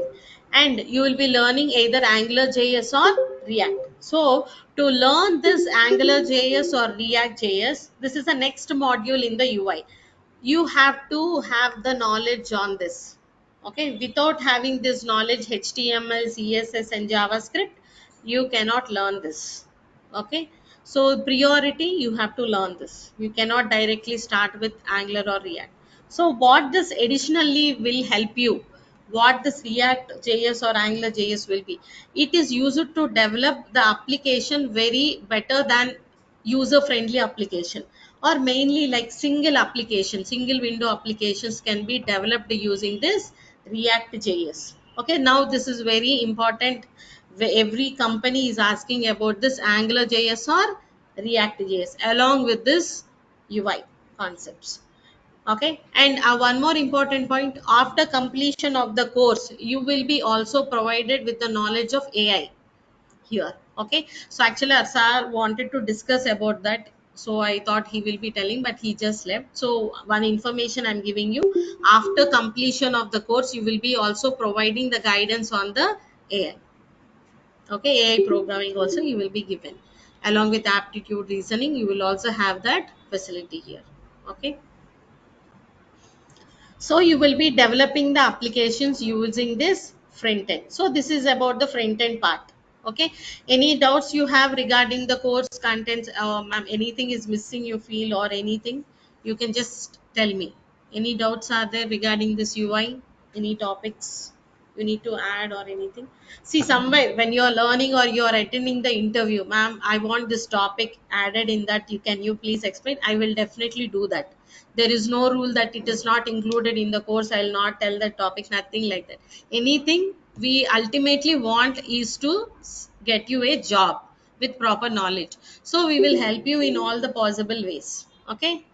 And you will be learning either Angular JS or React. So to learn this Angular JS or React JS, this is the next module in the UI. You have to have the knowledge on this. Okay, without having this knowledge, HTML, CSS, and JavaScript, you cannot learn this. Okay, so priority, you have to learn this. You cannot directly start with Angular or React. So what this additionally will help you, what this React JS or Angular JS will be, it is used to develop the application very better than user friendly application, or mainly like single application, single window applications can be developed using this React JS. Okay, now this is very important, where every company is asking about this Angular JS or React JS along with this UI concepts. Okay, and one more important point, after completion of the course you will be also provided with the knowledge of AI here. Okay, so actually our sir wanted to discuss about that, so I thought he will be telling, but he just left. So one information I'm giving you, after completion of the course you will be also providing the guidance on the AI. Okay, AI programming also you will be given, along with aptitude reasoning you will also have that facility here. Okay, so you will be developing the applications using this front end. So this is about the front end part. Okay, any doubts you have regarding the course contents, ma'am, anything is missing you feel, or anything, you can just tell me. Any doubts are there regarding this UI? Any topics you need to add or anything? See, somewhere when you're learning or you're attending the interview, ma'am, I want this topic added in that, you can you please explain, I will definitely do that. There is no rule that it is not included in the course, I'll not tell the topic, nothing like that. Anything we ultimately want is to get you a job with proper knowledge, so we will help you in all the possible ways. Okay,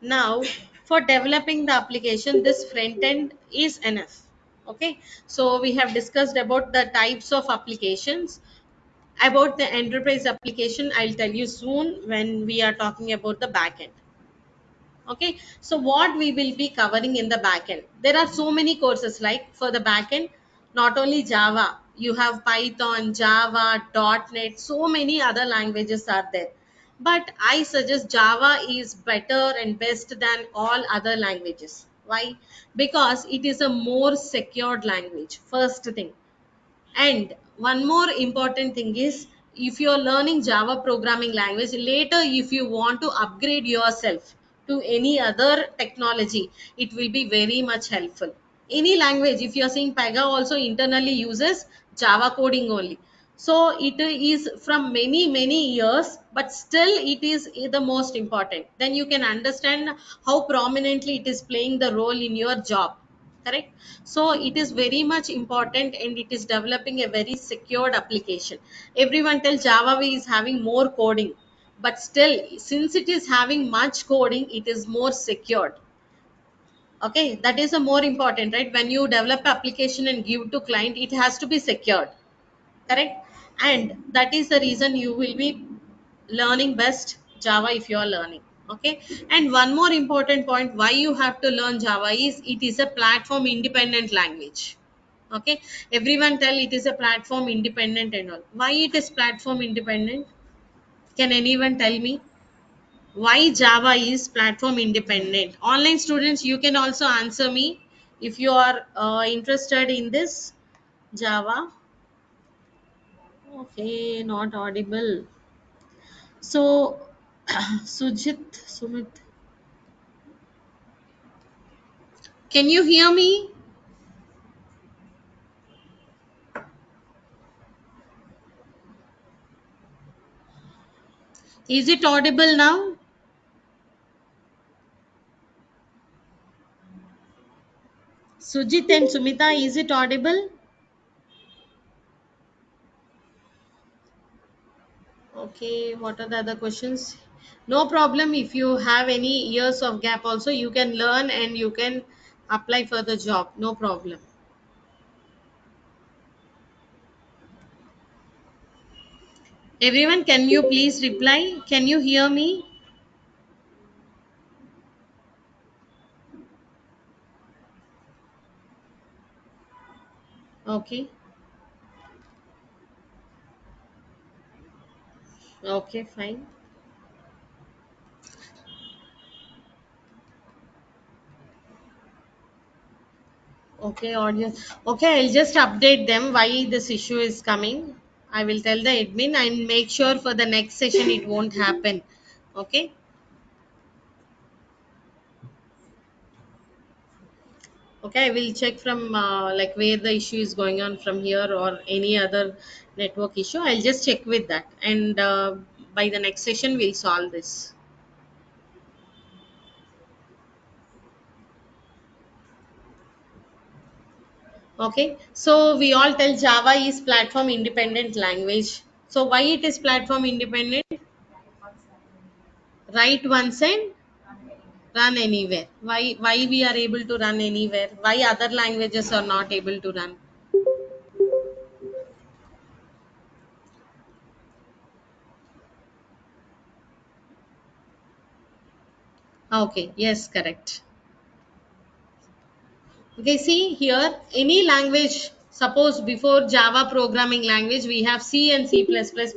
now for developing the application, this front end is enough. Okay, so we have discussed about the types of applications. About the enterprise application, I'll tell you soon when we are talking about the backend. Okay, so what we will be covering in the backend, there are so many courses, like for the backend, not only Java, you have Python, Java, .NET, so many other languages are there, but I suggest Java is better and best than all other languages. Why? Because it is a more secured language, first thing. And one more important thing is, if you are learning Java programming language, later if you want to upgrade yourself to any other technology, it will be very much helpful. Any language, if you are saying Pega also internally uses Java coding only. So it is from many, many years, but still it is the most important. Then you can understand how prominently it is playing the role in your job. Correct? So it is very much important, and it is developing a very secured application. Everyone tells Java is having more coding, but still, since it is having much coding, it is more secured. Okay, that is a more important, right? When you develop application and give to client, it has to be secured. Correct? And that is the reason you will be learning best Java if you are learning. Okay, and one more important point why you have to learn Java is, it is a platform independent language. Okay, everyone tell it is a platform independent and all. Why it is platform independent? Can anyone tell me why Java is platform independent? Online students, you can also answer me if you are interested in this Java. Okay, not audible. So, Sumit, can you hear me? Is it audible now? Sujit and Sumita, is it audible? Okay, what are the other questions? No problem. If you have any years of gap, also you can learn and you can apply for the job. No problem. Everyone, can you please reply? Can you hear me? Okay. Okay, fine. Okay, audience. Okay, I'll just update them why this issue is coming. I will tell the admin and make sure for the next session it won't happen. Okay. Okay, I will check from like where the issue is going on from here or any other network issue. I'll just check with that, and by the next session we'll solve this. Okay, so we all tell Java is platform independent language. So why it is platform independent? Write once and run anywhere. Why we are able to run anywhere? Why other languages are not able to run? Okay, yes, correct. Okay, see here, any language, suppose before Java programming language, we have C and C++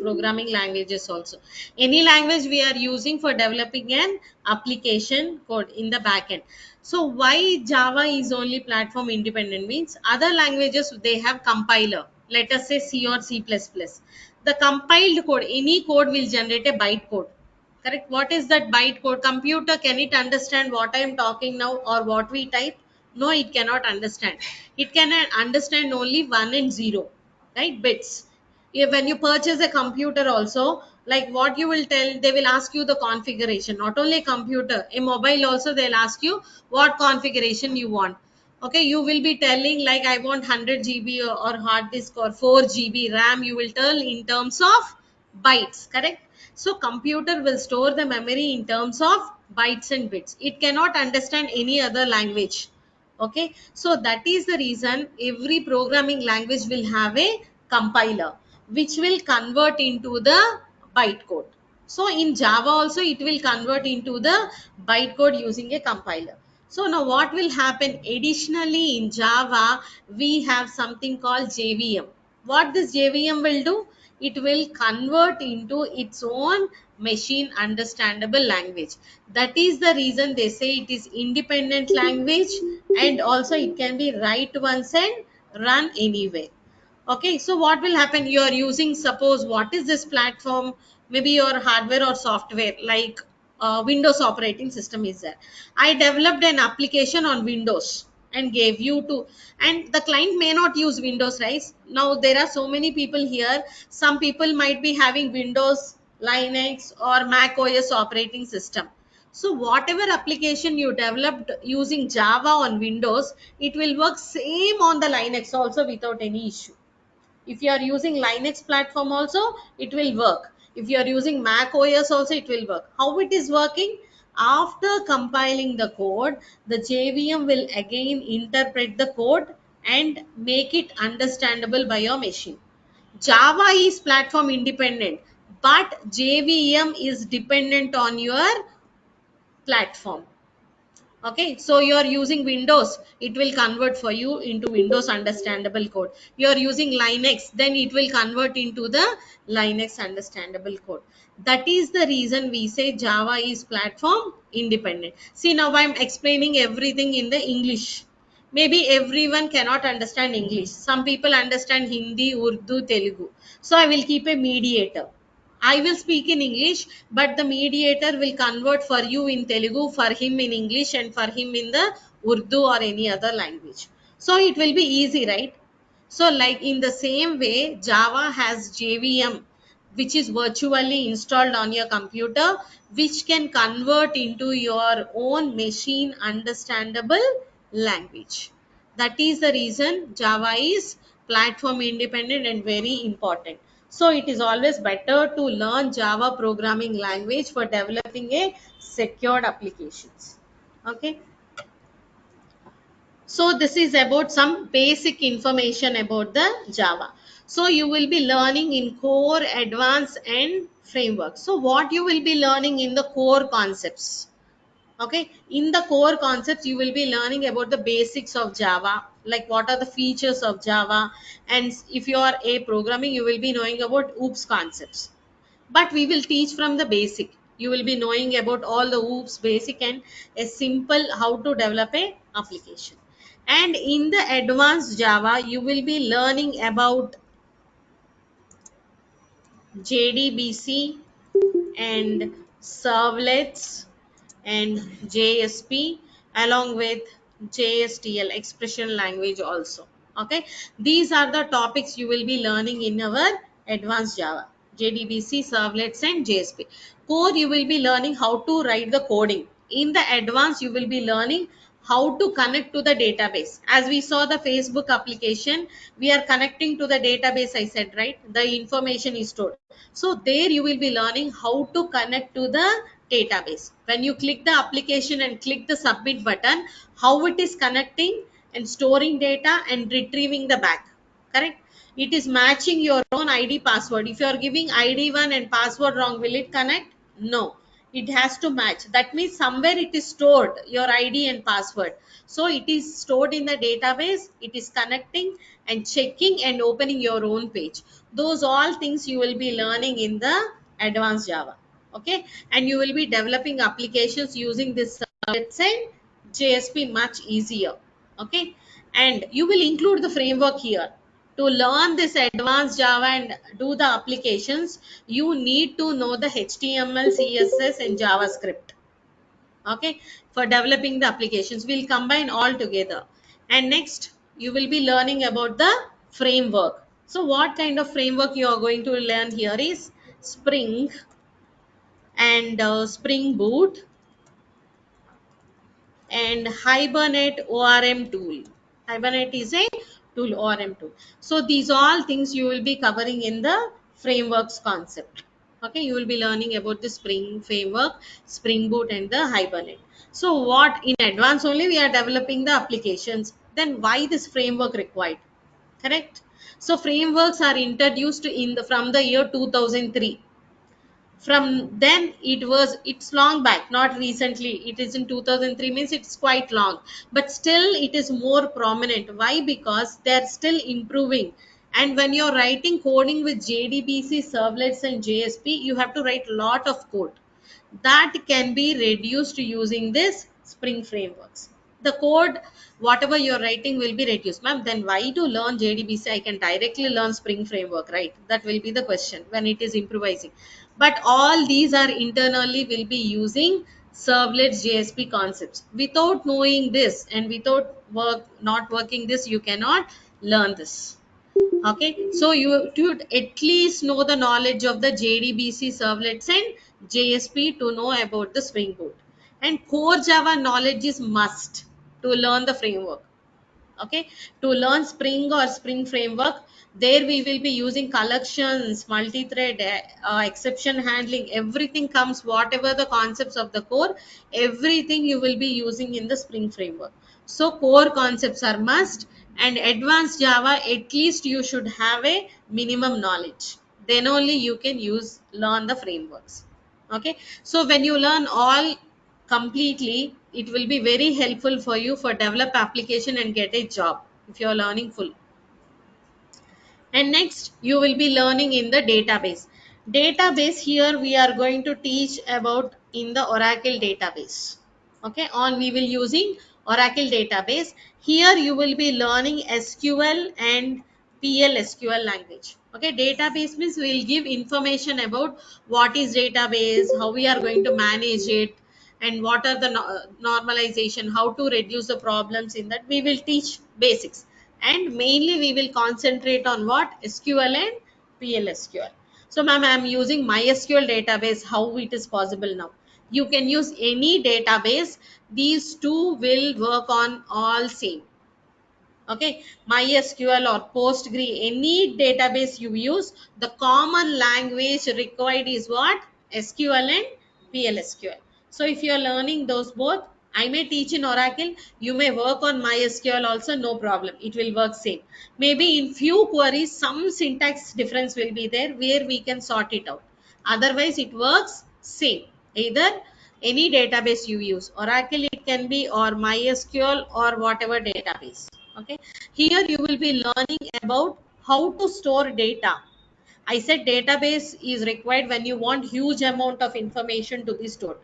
programming languages also. Any language we are using for developing an application code in the backend. So why Java is only platform independent means other languages, they have compiler. Let us say C or C++. The compiled code, any code will generate a bytecode. Correct. What is that bytecode? Computer, can it understand what I am talking now or what we type? No, it cannot understand. It can understand only 1 and 0, right? Bits. When you purchase a computer also, like what you will tell, they will ask you the configuration. Not only a computer, a mobile also, they'll ask you what configuration you want. Okay, you will be telling like I want 100 GB or hard disk or 4 GB RAM. You will tell in terms of bytes, correct? So computer will store the memory in terms of bytes and bits. It cannot understand any other language. Okay, so that is the reason every programming language will have a compiler which will convert into the bytecode. So in Java also it will convert into the bytecode using a compiler. So now what will happen additionally in Java, we have something called JVM. What this JVM will do? It will convert into its own machine understandable language. That is the reason they say it is independent language, and also it can be write once and run anywhere. Okay, so what will happen? You are using, suppose, what is this platform? Maybe your hardware or software, like Windows operating system is there. I developed an application on Windows and gave you to, and the client may not use Windows, right? Now there are so many people here. Some people might be having Windows, Linux, or Mac OS operating system. So whatever application you developed using Java on Windows, it will work same on the Linux also without any issue. If you are using Linux platform also, it will work. If you are using Mac OS also, it will work. How it is working? After compiling the code, the JVM will again interpret the code and make it understandable by your machine. Java is platform independent, but JVM is dependent on your platform. Okay, so you are using Windows, it will convert for you into Windows understandable code. You are using Linux, then it will convert into the Linux understandable code. That is the reason we say Java is platform independent. See, now I'm explaining everything in the English. Maybe everyone cannot understand English. Some people understand Hindi, Urdu, Telugu. So I will keep a mediator. I will speak in English, but the mediator will convert for you in Telugu, for him in English, and for him in the Urdu or any other language. So it will be easy, right? So, like in the same way, Java has JVM, which is virtually installed on your computer, which can convert into your own machine understandable language. That is the reason Java is platform independent and very important. So it is always better to learn Java programming language for developing a secured applications. Okay. So this is about some basic information about the Java. So you will be learning in core, advanced, and framework. So what you will be learning in the core concepts? Okay, in the core concepts, you will be learning about the basics of Java, like what are the features of Java. And if you are a programming, you will be knowing about OOPS concepts, but we will teach from the basic. You will be knowing about all the OOPS basic and a simple how to develop a application. And in the advanced Java, you will be learning about JDBC and servlets and JSP along with JSTL expression language also. Okay, these are the topics you will be learning in our advanced Java: JDBC, servlets, and JSP. Core, you will be learning how to write the coding. In the advanced, you will be learning how to connect to the database. As we saw the Facebook application, we are connecting to the database, I said, right? The information is stored. So there you will be learning how to connect to the database. When you click the application and click the submit button, how it is connecting and storing data and retrieving the back. Correct? It is matching your own ID password. If you are giving ID 1 and password wrong, will it connect? No. It has to match. That means somewhere it is stored, your ID and password. So it is stored in the database. It is connecting and checking and opening your own page. Those all things you will be learning in the advanced Java. Okay, and you will be developing applications using this let's say JSP much easier. Okay, and you will include the framework here. To learn this advanced Java and do the applications, you need to know the HTML, CSS, and JavaScript. Okay, for developing the applications, we'll combine all together. And next, you will be learning about the framework. So, what kind of framework you are going to learn here is Spring and Spring Boot and Hibernate ORM tool. Hibernate is a tool, ORM tool. So these all things you will be covering in the frameworks concept. Okay, you will be learning about the Spring framework, Spring Boot, and the Hibernate. So what in advance only we are developing the applications. Then why this framework required? Correct. So frameworks are introduced in the from the year 2003. From then it's long back, not recently. It is in 2003, means it's quite long, but still it is more prominent. Why? Because they're still improving. And when you're writing coding with JDBC, servlets, and JSP, you have to write a lot of code that can be reduced using this Spring frameworks. The code, whatever you're writing, will be reduced. Ma'am, then why to learn JDBC? I can directly learn Spring framework, right? That will be the question when it is improvising. But all these are internally will be using servlets JSP concepts. Without knowing this and without not working this, you cannot learn this. Okay, so you should at least know the knowledge of the JDBC servlets and JSP to know about the Spring Boot. And core Java knowledge is must to learn the framework. Okay, to learn Spring or Spring framework, there we will be using collections, multi-thread, exception handling. Everything comes, whatever the concepts of the core, everything you will be using in the Spring framework. So core concepts are must, and advanced Java, at least you should have a minimum knowledge. Then only you can learn the frameworks. Okay, so when you learn all completely, it will be very helpful for you for develop application and get a job if you are learning full. And next, you will be learning in the database. Here we are going to teach about in the Oracle database. Okay, on we will using Oracle database. Here you will be learning SQL and PL/SQL language. Okay, database means we will give information about what is database, how we are going to manage it, and what are the normalization, how to reduce the problems. In that we will teach basics, and mainly we will concentrate on what? SQL and PL/SQL. So ma'am, I am using MySQL database. How it is possible now? You can use any database. These two will work on all same. Okay, MySQL or PostgreSQL, any database you use, the common language required is what? SQL and PL/SQL. So if you are learning those both, I may teach in Oracle, you may work on MySQL also, no problem. It will work same. Maybe in few queries, some syntax difference will be there where we can sort it out. Otherwise, it works same. Either any database you use, Oracle it can be, or MySQL, or whatever database. Okay, here you will be learning about how to store data. I said database is required when you want huge amount of information to be stored.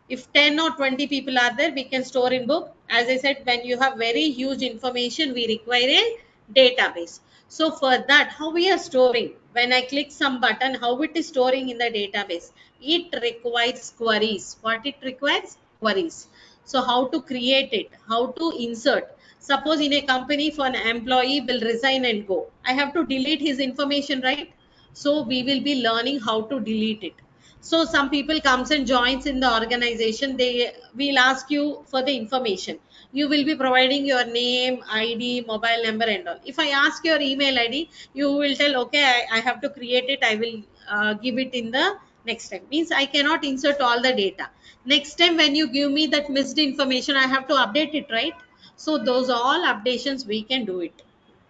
If 10 or 20 people are there, we can store in book. As I said, when you have very huge information, we require a database. So for that, how we are storing? When I click some button, how it is storing in the database? It requires queries. What it requires? Queries. So how to create it? How to insert? Suppose in a company, for an employee will resign and go, I have to delete his information, right? So we will be learning how to delete it. So some people comes and joins in the organization, they will ask you for the information. You will be providing your name, id, mobile number and all. If I ask your email id, you will tell, okay, I have to create it, I will give it in the next time. Means I cannot insert all the data. Next time when you give me that missed information, I have to update it, right? So those all updations we can do it.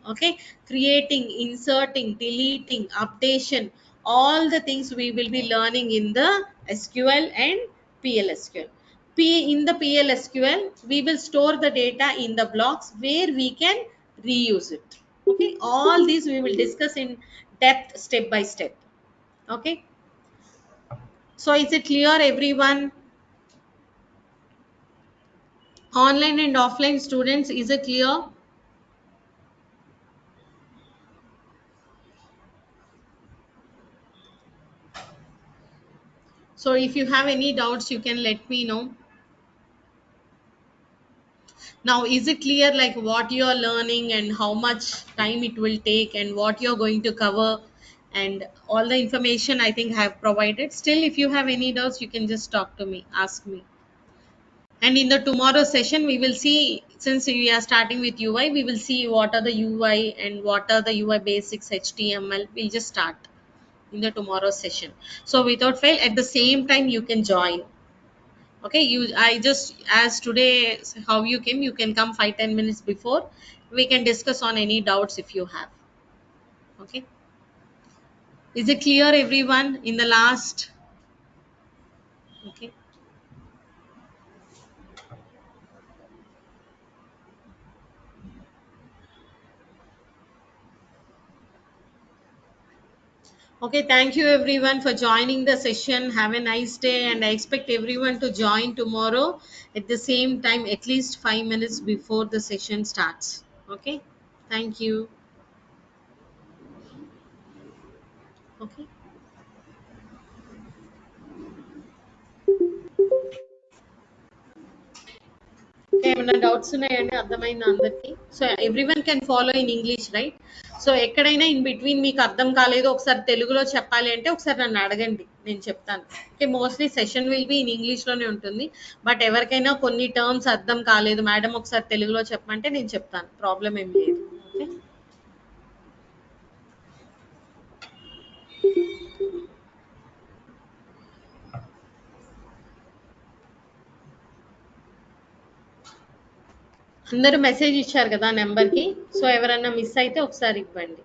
Okay, creating, inserting, deleting, updation, all the things we will be learning in the SQL and PLSQL. In the PLSQL, we will store the data in the blocks where we can reuse it. Okay, all these we will discuss in depth, step by step. Okay, so is it clear everyone? Online and offline students, is it clear? So if you have any doubts, you can let me know. Now, is it clear like what you are learning and how much time it will take and what you're going to cover, and all the information I think I have provided. Still, if you have any doubts, you can just talk to me, ask me. And in the tomorrow session, we will see, since we are starting with UI, we will see what are the UI and what are the UI basics, HTML. We'll just start in the tomorrow session. So without fail, at the same time, you can join. Okay, I just, as today how you came, you can come 5-10 minutes before. We can discuss on any doubts if you have. Okay, is it clear everyone in the last? Okay, okay, thank you everyone for joining the session. Have a nice day, and I expect everyone to join tomorrow at the same time, at least 5 minutes before the session starts. Okay, thank you. Okay, ఏమైనా doubts ఉన్నాయండి? అర్థమైందా అందరికి? So everyone can follow in English, right? So ఎక్కడైనా in between మీకు అర్థం కాలేదు, ఒకసారి తెలుగులో చెప్పాలి అంటే ఒకసారి నన్ను అడగండి, నేను చెప్తాను. Okay, mostly session will be in ఇంగ్లీష్లోనే ఉంటుంది. బట్ ఎవరికైనా కొన్ని టర్మ్స్ అర్థం కాలేదు, మేడం ఒకసారి తెలుగులో చెప్పమంటే నేను చెప్తాను, ప్రాబ్లం ఏం లేదు. ఓకే, అందరూ మెసేజ్ ఇచ్చారు కదా నెంబర్కి. సో ఎవరన్నా మిస్ అయితే ఒకసారి ఇవ్వండి.